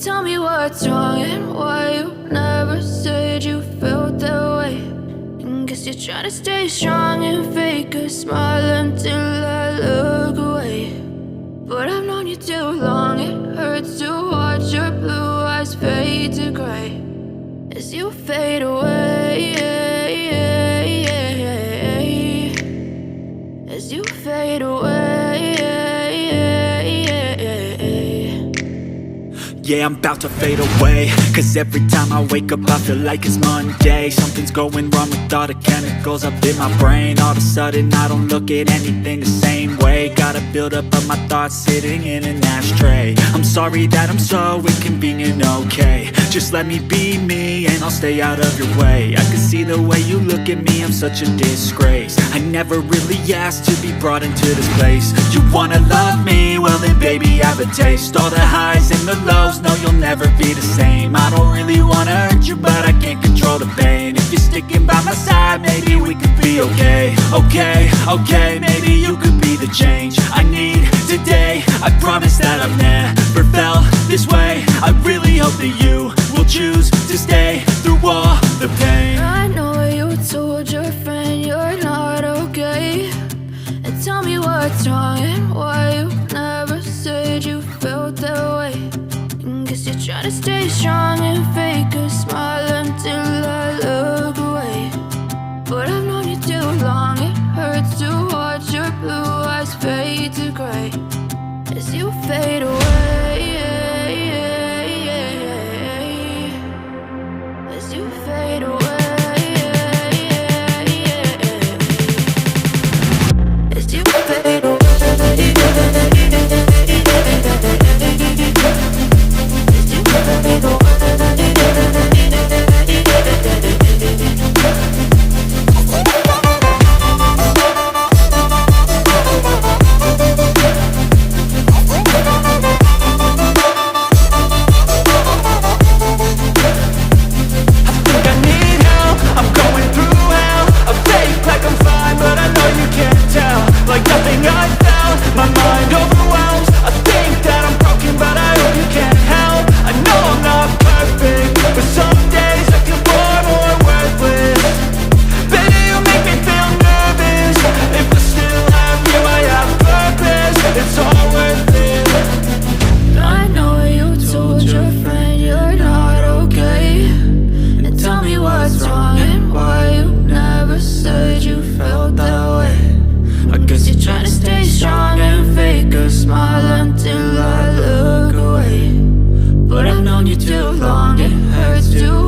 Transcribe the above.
Tell me what's wrong and why you never said you felt that way. And guess you're trying to stay strong and fake a smile until I look away. But I've known you too long, it hurts to watch your blue eyes fade to gray as you fade away, as you fade away. Yeah, I'm about to fade away, cause every time I wake up I feel like it's Monday. Something's going wrong with all the chemicals up in my brain. All of a sudden I don't look at anything the same way. Got a buildup of my thoughts sitting in an ashtray. I'm sorry that I'm so inconvenient, okay. Just let me be me and I'll stay out of your way. I can see the way you look at me, I'm such a disgrace. I never really asked to be brought into this place. You wanna love me? Well then baby I have a taste. All the highs and the lows, no, you'll never be the same. I don't really wanna hurt you, but I can't control the pain. If you're sticking by my side, maybe we could be okay. Okay, maybe you could be the change I need today. I promise that I've never felt this way. I really hope that you will choose to stay through all the pain. I know you told your friend you're not okay. And tell me what's wrong and why you never said you felt that way. Guess you're trying to stay strong and fake a smile until I look away. But I've known you too long, it hurts to watch your blue eyes fade to gray as you fade away, as you fade away, as you fade away. Smile until I look away. But I've known you too long, it hurts to